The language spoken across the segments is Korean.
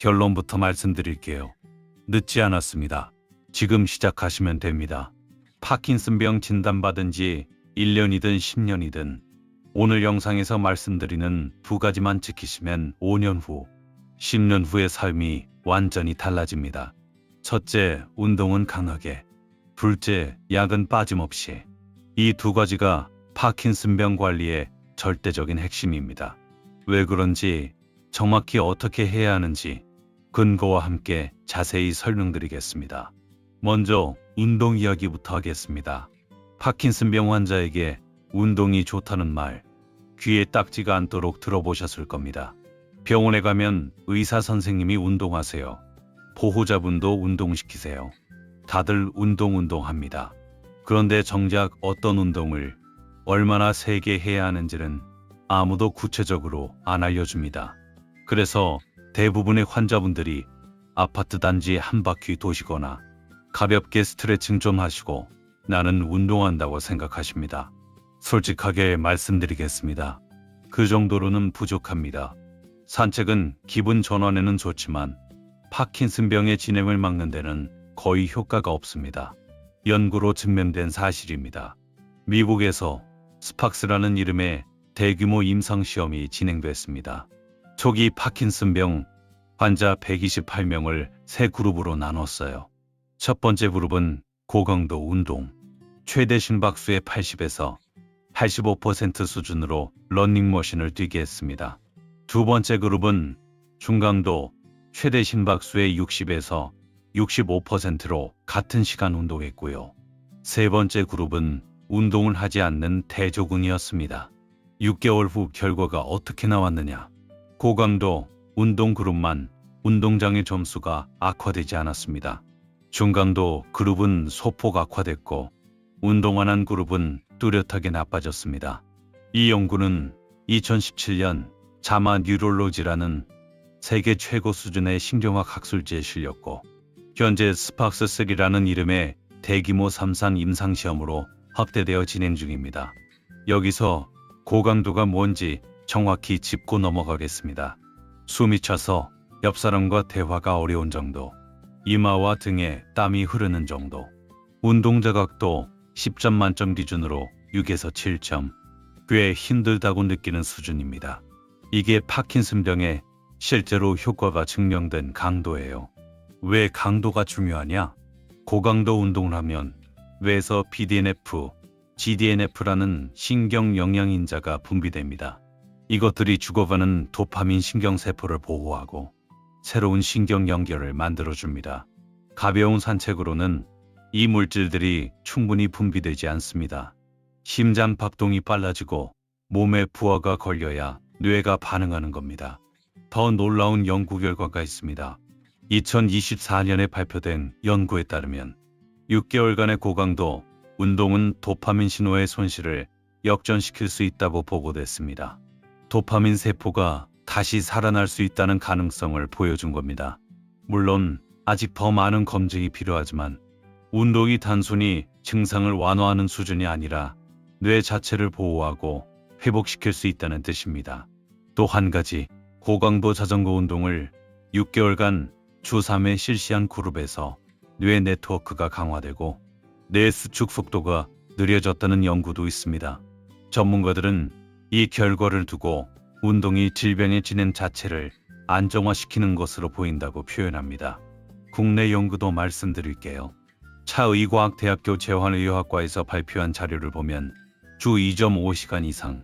결론부터 말씀드릴게요. 늦지 않았습니다. 지금 시작하시면 됩니다. 파킨슨병 진단받은 지 1년이든 10년이든 오늘 영상에서 말씀드리는 두 가지만 지키시면 5년 후, 10년 후의 삶이 완전히 달라집니다. 첫째, 운동은 강하게. 둘째, 약은 빠짐없이. 이 두 가지가 파킨슨병 관리의 절대적인 핵심입니다. 왜 그런지, 정확히 어떻게 해야 하는지 근거와 함께 자세히 설명드리겠습니다. 먼저 운동 이야기부터 하겠습니다. 파킨슨병 환자에게 운동이 좋다는 말, 귀에 딱지가 않도록 들어보셨을 겁니다. 병원에 가면 의사 선생님이 운동하세요. 보호자분도 운동시키세요. 다들 운동합니다. 그런데 정작 어떤 운동을 얼마나 세게 해야 하는지는 아무도 구체적으로 안 알려줍니다. 그래서 대부분의 환자분들이 아파트 단지 한 바퀴 도시거나 가볍게 스트레칭 좀 하시고 나는 운동한다고 생각하십니다. 솔직하게 말씀드리겠습니다. 그 정도로는 부족합니다. 산책은 기분 전환에는 좋지만 파킨슨병의 진행을 막는 데는 거의 효과가 없습니다. 연구로 증명된 사실입니다. 미국에서 스팍스라는 이름의 대규모 임상시험이 진행됐습니다. 초기 파킨슨병 환자 128명을 세 그룹으로 나눴어요. 첫 번째 그룹은 고강도 운동, 최대 심박수의 80에서 85% 수준으로 러닝머신을 뛰게 했습니다. 두 번째 그룹은 중강도, 최대 심박수의 60에서 65%로 같은 시간 운동했고요. 세 번째 그룹은 운동을 하지 않는 대조군이었습니다. 6개월 후 결과가 어떻게 나왔느냐? 고강도 운동 그룹만 운동장의 점수가 악화되지 않았습니다. 중강도 그룹은 소폭 악화됐고 운동 안 한 그룹은 뚜렷하게 나빠졌습니다. 이 연구는 2017년 자마 뉴롤로지라는 세계 최고 수준의 신경학 학술지에 실렸고 현재 스팍스3라는 이름의 대규모 3산 임상시험으로 확대되어 진행 중입니다. 여기서 고강도가 뭔지 정확히 짚고 넘어가겠습니다. 숨이 차서 옆 사람과 대화가 어려운 정도, 이마와 등에 땀이 흐르는 정도, 운동 자각도 10점 만점 기준으로 6에서 7점, 꽤 힘들다고 느끼는 수준입니다. 이게 파킨슨병에 실제로 효과가 증명된 강도예요. 왜 강도가 중요하냐? 고강도 운동을 하면 뇌에서 BDNF, GDNF라는 신경 영양인자가 분비됩니다. 이것들이 죽어가는 도파민 신경세포를 보호하고 새로운 신경 연결을 만들어줍니다. 가벼운 산책으로는 이 물질들이 충분히 분비되지 않습니다. 심장 박동이 빨라지고 몸에 부하가 걸려야 뇌가 반응하는 겁니다. 더 놀라운 연구 결과가 있습니다. 2024년에 발표된 연구에 따르면 6개월간의 고강도 운동은 도파민 신호의 손실을 역전시킬 수 있다고 보고됐습니다. 도파민 세포가 다시 살아날 수 있다는 가능성을 보여준 겁니다. 물론 아직 더 많은 검증이 필요하지만 운동이 단순히 증상을 완화하는 수준이 아니라 뇌 자체를 보호하고 회복시킬 수 있다는 뜻입니다. 또 한 가지, 고강도 자전거 운동을 6개월간 주 3회 실시한 그룹에서 뇌 네트워크가 강화되고 뇌 수축 속도가 느려졌다는 연구도 있습니다. 전문가들은 이 결과를 두고 운동이 질병의 진행 자체를 안정화시키는 것으로 보인다고 표현합니다. 국내 연구도 말씀드릴게요. 차의과학대학교 재활의학과에서 발표한 자료를 보면 주 2.5시간 이상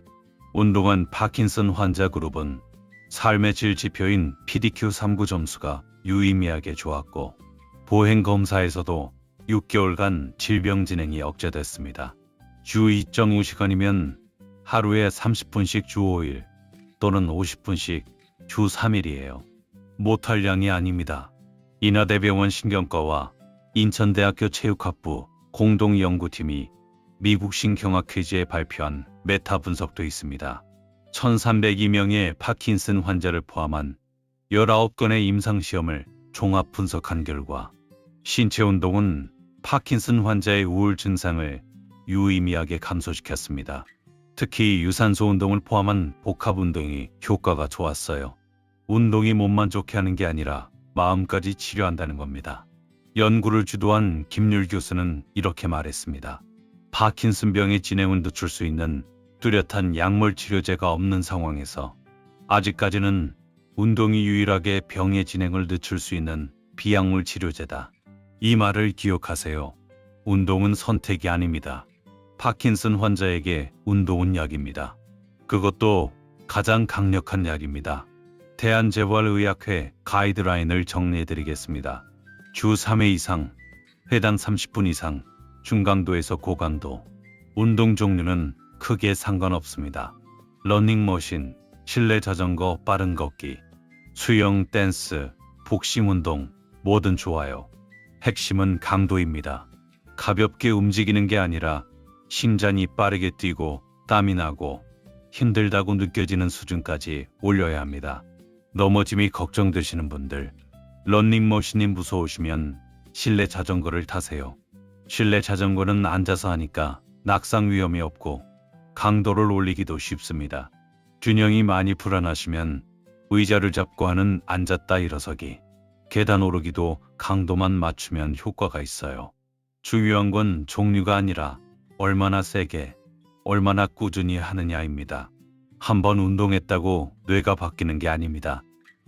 운동한 파킨슨 환자 그룹은 삶의 질 지표인 PDQ-39 점수가 유의미하게 좋았고 보행검사에서도 6개월간 질병 진행이 억제됐습니다. 주 2.5시간이면 하루에 30분씩 주 5일 또는 50분씩 주 3일이에요. 못할 양이 아닙니다. 인하대병원 신경과와 인천대학교 체육학부 공동연구팀이 미국 신경학 퀴즈에 발표한 메타 분석도 있습니다. 1302명의 파킨슨 환자를 포함한 19건의 임상시험을 종합 분석한 결과 신체 운동은 파킨슨 환자의 우울 증상을 유의미하게 감소시켰습니다. 특히 유산소 운동을 포함한 복합 운동이 효과가 좋았어요. 운동이 몸만 좋게 하는 게 아니라 마음까지 치료한다는 겁니다. 연구를 주도한 김률 교수는 이렇게 말했습니다. 파킨슨병의 진행을 늦출 수 있는 뚜렷한 약물 치료제가 없는 상황에서 아직까지는 운동이 유일하게 병의 진행을 늦출 수 있는 비약물 치료제다. 이 말을 기억하세요. 운동은 선택이 아닙니다. 파킨슨 환자에게 운동은 약입니다. 그것도 가장 강력한 약입니다. 대한재활의학회 가이드라인을 정리해드리겠습니다. 주 3회 이상, 회당 30분 이상, 중강도에서 고강도. 운동 종류는 크게 상관없습니다. 러닝머신, 실내 자전거, 빠른 걷기, 수영, 댄스, 복싱 운동, 뭐든 좋아요. 핵심은 강도입니다. 가볍게 움직이는 게 아니라 심장이 빠르게 뛰고 땀이 나고 힘들다고 느껴지는 수준까지 올려야 합니다. 넘어짐이 걱정되시는 분들, 러닝머신이 무서우시면 실내 자전거를 타세요. 실내 자전거는 앉아서 하니까 낙상 위험이 없고 강도를 올리기도 쉽습니다. 균형이 많이 불안하시면 의자를 잡고 하는 앉았다 일어서기, 계단 오르기도 강도만 맞추면 효과가 있어요. 중요한 건 종류가 아니라 얼마나 세게, 얼마나 꾸준히 하느냐입니다. 한번 운동했다고 뇌가 바뀌는 게 아닙니다.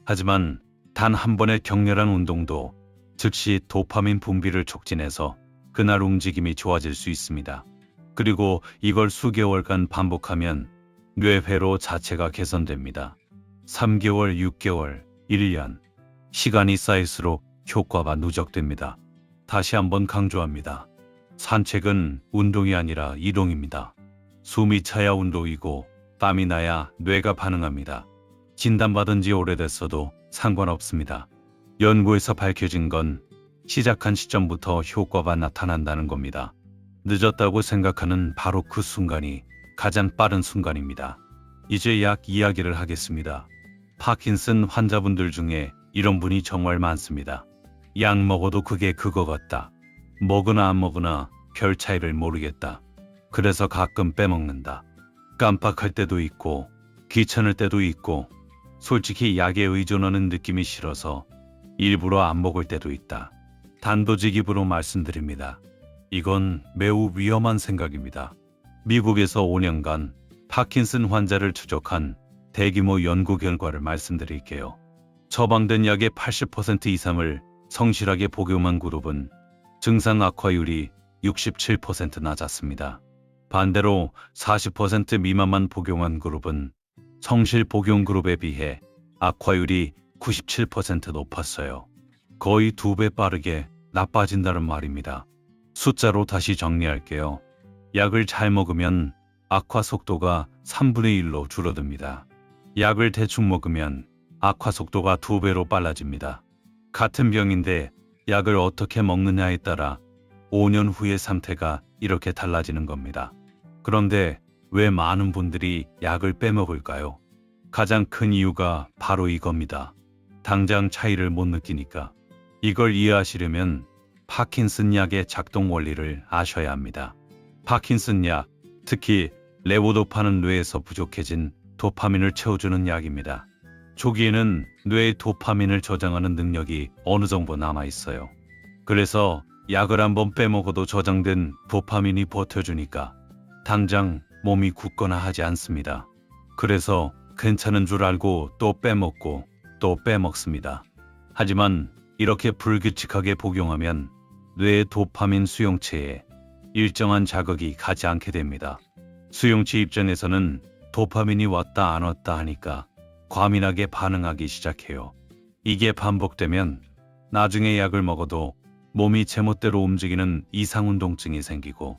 하지만 단 한 번의 격렬한 운동도 즉시 도파민 분비를 촉진해서 그날 움직임이 좋아질 수 있습니다. 그리고 이걸 수개월간 반복하면 뇌회로 자체가 개선됩니다. 3개월, 6개월, 1년. 시간이 쌓일수록 효과가 누적됩니다. 다시 한번 강조합니다. 산책은 운동이 아니라 이동입니다. 숨이 차야 운동이고 땀이 나야 뇌가 반응합니다. 진단받은 지 오래됐어도 상관없습니다. 연구에서 밝혀진 건 시작한 시점부터 효과가 나타난다는 겁니다. 늦었다고 생각하는 바로 그 순간이 가장 빠른 순간입니다. 이제 약 이야기를 하겠습니다. 파킨슨 환자분들 중에 이런 분이 정말 많습니다. 약 먹어도 그게 그거 같다. 먹으나 안 먹으나 별 차이를 모르겠다. 그래서 가끔 빼먹는다. 깜빡할 때도 있고 귀찮을 때도 있고 솔직히 약에 의존하는 느낌이 싫어서 일부러 안 먹을 때도 있다. 단도직입으로 말씀드립니다. 이건 매우 위험한 생각입니다. 미국에서 5년간 파킨슨 환자를 추적한 대규모 연구 결과를 말씀드릴게요. 처방된 약의 80% 이상을 성실하게 복용한 그룹은 증상 악화율이 67% 낮았습니다. 반대로 40% 미만만 복용한 그룹은 성실 복용 그룹에 비해 악화율이 97% 높았어요. 거의 2배 빠르게 나빠진다는 말입니다. 숫자로 다시 정리할게요. 약을 잘 먹으면 악화 속도가 3분의 1로 줄어듭니다. 약을 대충 먹으면 악화 속도가 2배로 빨라집니다. 같은 병인데 약을 어떻게 먹느냐에 따라 5년 후의 상태가 이렇게 달라지는 겁니다. 그런데 왜 많은 분들이 약을 빼먹을까요? 가장 큰 이유가 바로 이겁니다. 당장 차이를 못 느끼니까. 이걸 이해하시려면 파킨슨 약의 작동 원리를 아셔야 합니다. 파킨슨 약, 특히 레보도파는 뇌에서 부족해진 도파민을 채워주는 약입니다. 초기에는 뇌의 도파민을 저장하는 능력이 어느 정도 남아있어요. 그래서 약을 한번 빼먹어도 저장된 도파민이 버텨주니까 당장 몸이 굳거나 하지 않습니다. 그래서 괜찮은 줄 알고 또 빼먹고 또 빼먹습니다. 하지만 이렇게 불규칙하게 복용하면 뇌의 도파민 수용체에 일정한 자극이 가지 않게 됩니다. 수용체 입장에서는 도파민이 왔다 안 왔다 하니까 과민하게 반응하기 시작해요. 이게 반복되면 나중에 약을 먹어도 몸이 제멋대로 움직이는 이상운동증이 생기고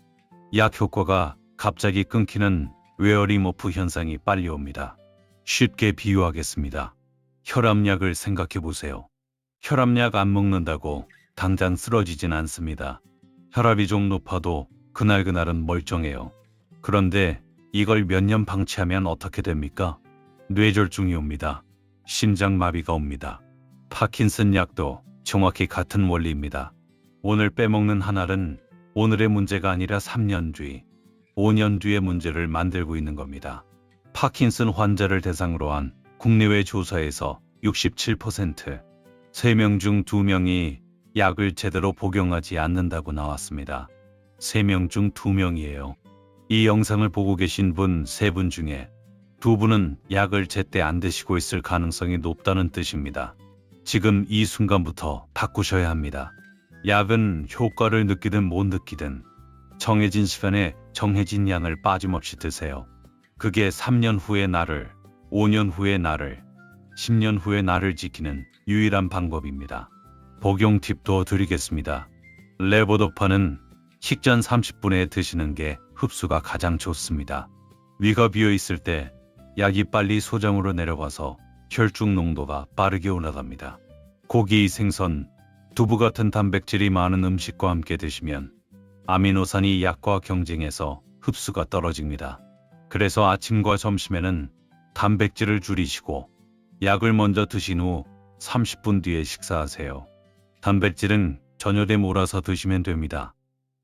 약 효과가 갑자기 끊기는 웨어링 오프 현상이 빨리 옵니다. 쉽게 비유하겠습니다. 혈압약을 생각해 보세요. 혈압약 안 먹는다고 당장 쓰러지진 않습니다. 혈압이 좀 높아도 그날그날은 멀쩡해요. 그런데 이걸 몇 년 방치하면 어떻게 됩니까? 뇌졸중이 옵니다. 심장마비가 옵니다. 파킨슨 약도 정확히 같은 원리입니다. 오늘 빼먹는 한 알은 오늘의 문제가 아니라 3년 뒤, 5년 뒤의 문제를 만들고 있는 겁니다. 파킨슨 환자를 대상으로 한 국내외 조사에서 67%, 3명 중 2명이 약을 제대로 복용하지 않는다고 나왔습니다. 3명 중 2명이에요. 이 영상을 보고 계신 분 3분 중에 2분은 약을 제때 안 드시고 있을 가능성이 높다는 뜻입니다. 지금 이 순간부터 바꾸셔야 합니다. 약은 효과를 느끼든 못 느끼든 정해진 시간에 정해진 양을 빠짐없이 드세요. 그게 3년 후의 나를, 5년 후의 나를, 10년 후의 나를 지키는 유일한 방법입니다. 복용 팁도 드리겠습니다. 레보도파는 식전 30분에 드시는 게 흡수가 가장 좋습니다. 위가 비어 있을 때 약이 빨리 소장으로 내려가서 혈중 농도가 빠르게 올라갑니다. 고기, 생선, 두부 같은 단백질이 많은 음식과 함께 드시면 아미노산이 약과 경쟁해서 흡수가 떨어집니다. 그래서 아침과 점심에는 단백질을 줄이시고 약을 먼저 드신 후 30분 뒤에 식사하세요. 단백질은 저녁에 몰아서 드시면 됩니다.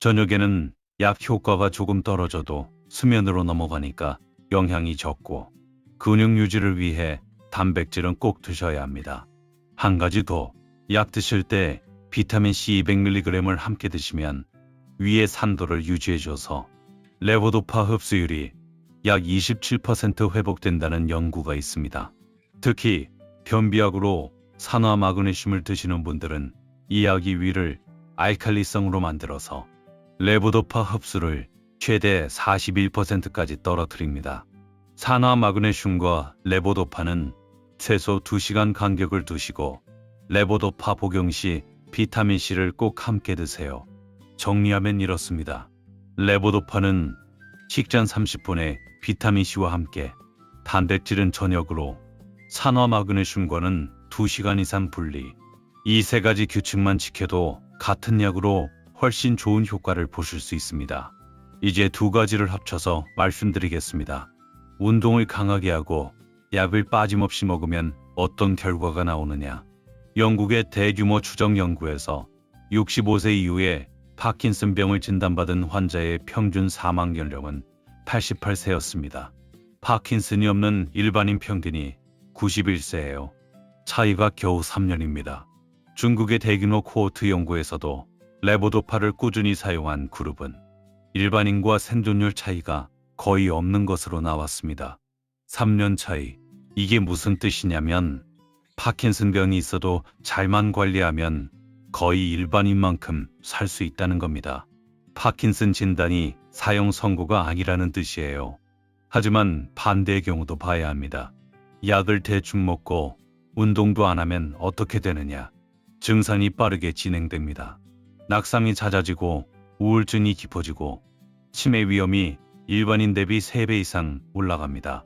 저녁에는 약 효과가 조금 떨어져도 수면으로 넘어가니까 영향이 적고 근육 유지를 위해 단백질은 꼭 드셔야 합니다. 한 가지 더, 약 드실 때 비타민C 200mg을 함께 드시면 위의 산도를 유지해줘서 레보도파 흡수율이 약 27% 회복된다는 연구가 있습니다. 특히 변비약으로 산화 마그네슘을 드시는 분들은 이 약이 위를 알칼리성으로 만들어서 레보도파 흡수를 최대 41%까지 떨어뜨립니다. 산화 마그네슘과 레보도파는 최소 2시간 간격을 두시고 레보도파 복용 시 비타민C를 꼭 함께 드세요. 정리하면 이렇습니다. 레보도파는 식전 30분에 비타민C와 함께, 단백질은 저녁으로, 산화 마그네슘과는 2시간 이상 분리. 이 세 가지 규칙만 지켜도 같은 약으로 훨씬 좋은 효과를 보실 수 있습니다. 이제 두 가지를 합쳐서 말씀드리겠습니다. 운동을 강하게 하고 약을 빠짐없이 먹으면 어떤 결과가 나오느냐. 영국의 대규모 추정 연구에서 65세 이후에 파킨슨병을 진단받은 환자의 평균 사망 연령은 88세였습니다. 파킨슨이 없는 일반인 평균이 91세예요. 차이가 겨우 3년입니다. 중국의 대규모 코호트 연구에서도 레보도파를 꾸준히 사용한 그룹은 일반인과 생존율 차이가 거의 없는 것으로 나왔습니다. 3년 차이. 이게 무슨 뜻이냐면 파킨슨병이 있어도 잘만 관리하면 거의 일반인만큼 살 수 있다는 겁니다. 파킨슨 진단이 사형 선고가 아니라는 뜻이에요. 하지만 반대의 경우도 봐야 합니다. 약을 대충 먹고 운동도 안 하면 어떻게 되느냐. 증상이 빠르게 진행됩니다. 낙상이 잦아지고 우울증이 깊어지고 치매 위험이 일반인 대비 3배 이상 올라갑니다.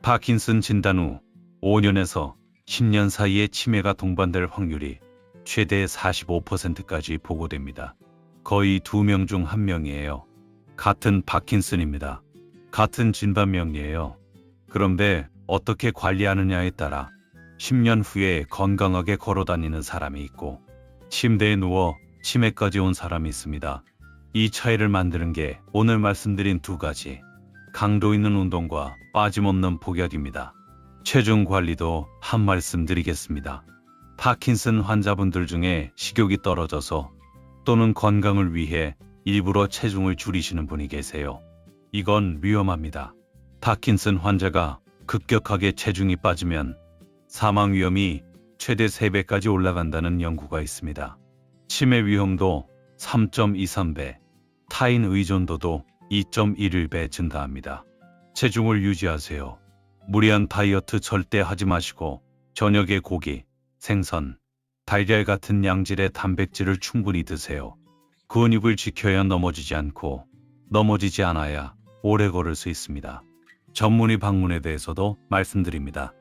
파킨슨 진단 후 5년에서 10년 사이에 치매가 동반될 확률이 최대 45%까지 보고됩니다. 거의 2명 중 1명이에요. 같은 파킨슨입니다. 같은 진단명이에요. 그런데 어떻게 관리하느냐에 따라 10년 후에 건강하게 걸어다니는 사람이 있고 침대에 누워 치매까지 온 사람이 있습니다. 이 차이를 만드는 게 오늘 말씀드린 두 가지 강도 있는 운동과 빠짐없는 복약입니다. 체중 관리도 한 말씀 드리겠습니다. 파킨슨 환자분들 중에 식욕이 떨어져서 또는 건강을 위해 일부러 체중을 줄이시는 분이 계세요. 이건 위험합니다. 파킨슨 환자가 급격하게 체중이 빠지면 사망 위험이 최대 3배까지 올라간다는 연구가 있습니다. 치매 위험도 3.23배, 타인 의존도도 2.11배 증가합니다. 체중을 유지하세요. 무리한 다이어트 절대 하지 마시고 저녁에 고기, 생선, 달걀 같은 양질의 단백질을 충분히 드세요. 근육을 지켜야 넘어지지 않고 넘어지지 않아야 오래 걸을 수 있습니다. 전문의 방문에 대해서도 말씀드립니다.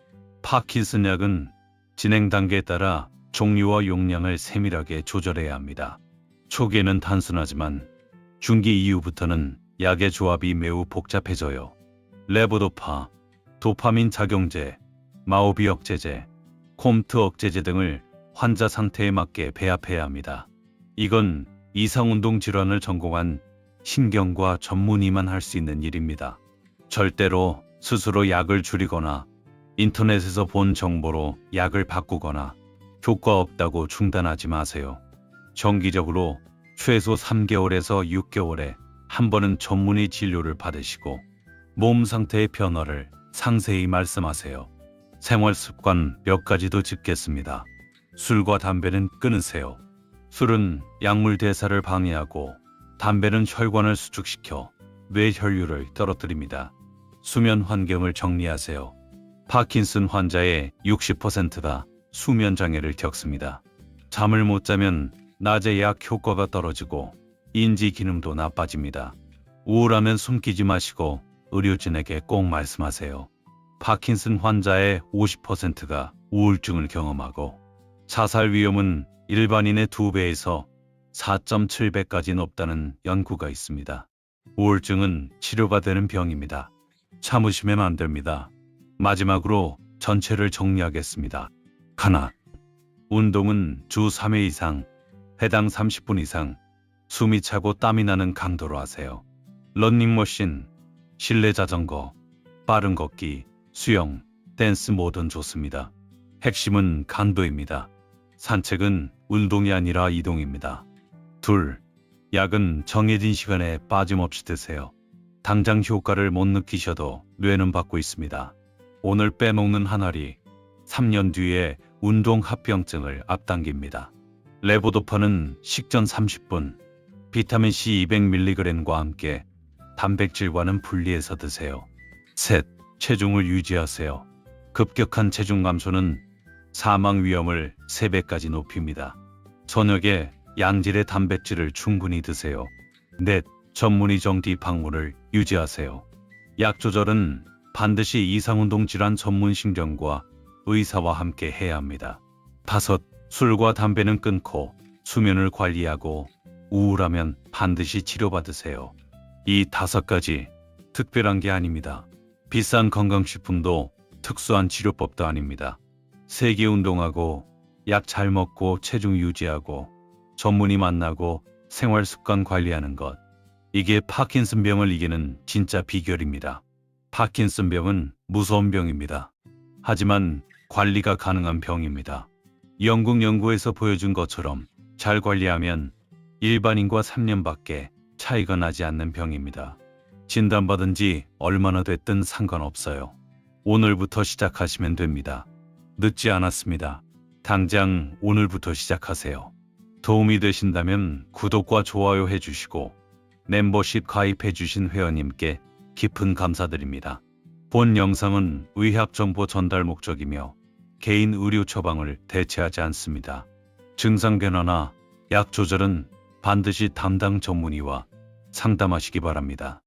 파킨슨 약은 진행 단계에 따라 종류와 용량을 세밀하게 조절해야 합니다. 초기에는 단순하지만 중기 이후부터는 약의 조합이 매우 복잡해져요. 레보도파, 도파민 작용제, 마오비 억제제, 콤트 억제제 등을 환자 상태에 맞게 배합해야 합니다. 이건 이상운동 질환을 전공한 신경과 전문의만 할 수 있는 일입니다. 절대로 스스로 약을 줄이거나 인터넷에서 본 정보로 약을 바꾸거나 효과 없다고 중단하지 마세요. 정기적으로 최소 3개월에서 6개월에 한 번은 전문의 진료를 받으시고 몸 상태의 변화를 상세히 말씀하세요. 생활 습관 몇 가지 더 짚겠습니다. 술과 담배는 끊으세요. 술은 약물 대사를 방해하고 담배는 혈관을 수축시켜 뇌 혈류를 떨어뜨립니다. 수면 환경을 정리하세요. 파킨슨 환자의 60%가 수면 장애를 겪습니다. 잠을 못 자면 낮에 약 효과가 떨어지고 인지 기능도 나빠집니다. 우울하면 숨기지 마시고 의료진에게 꼭 말씀하세요. 파킨슨 환자의 50%가 우울증을 경험하고 자살 위험은 일반인의 2배에서 4.7배까지 높다는 연구가 있습니다. 우울증은 치료가 되는 병입니다. 참으시면 안 됩니다. 마지막으로 전체를 정리하겠습니다. 하나, 운동은 주 3회 이상, 해당 30분 이상, 숨이 차고 땀이 나는 강도로 하세요. 러닝머신, 실내 자전거, 빠른 걷기, 수영, 댄스 뭐든 좋습니다. 핵심은 강도입니다. 산책은 운동이 아니라 이동입니다. 둘, 약은 정해진 시간에 빠짐없이 드세요. 당장 효과를 못 느끼셔도 뇌는 받고 있습니다. 오늘 빼먹는 한 알이 3년 뒤에 운동 합병증을 앞당깁니다. 레보도파는 식전 30분, 비타민C 200mg과 함께 단백질과는 분리해서 드세요. 셋, 체중을 유지하세요. 급격한 체중 감소는 사망 위험을 3배까지 높입니다. 저녁에 양질의 단백질을 충분히 드세요. 넷, 전문의 정기 방문을 유지하세요. 약 조절은 반드시 이상운동 질환 전문 신경과 의사와 함께 해야 합니다. 다섯, 술과 담배는 끊고 수면을 관리하고 우울하면 반드시 치료받으세요. 이 5가지 특별한 게 아닙니다. 비싼 건강식품도 특수한 치료법도 아닙니다. 세게 운동하고 약 잘 먹고 체중 유지하고 전문의 만나고 생활 습관 관리하는 것. 이게 파킨슨병을 이기는 진짜 비결입니다. 파킨슨병은 무서운 병입니다. 하지만 관리가 가능한 병입니다. 영국 연구에서 보여준 것처럼 잘 관리하면 일반인과 3년밖에 차이가 나지 않는 병입니다. 진단받은 지 얼마나 됐든 상관없어요. 오늘부터 시작하시면 됩니다. 늦지 않았습니다. 당장 오늘부터 시작하세요. 도움이 되신다면 구독과 좋아요 해주시고 멤버십 가입해주신 회원님께 깊은 감사드립니다. 본 영상은 의학 정보 전달 목적이며 개인 의료 처방을 대체하지 않습니다. 증상 변화나 약 조절은 반드시 담당 전문의와 상담하시기 바랍니다.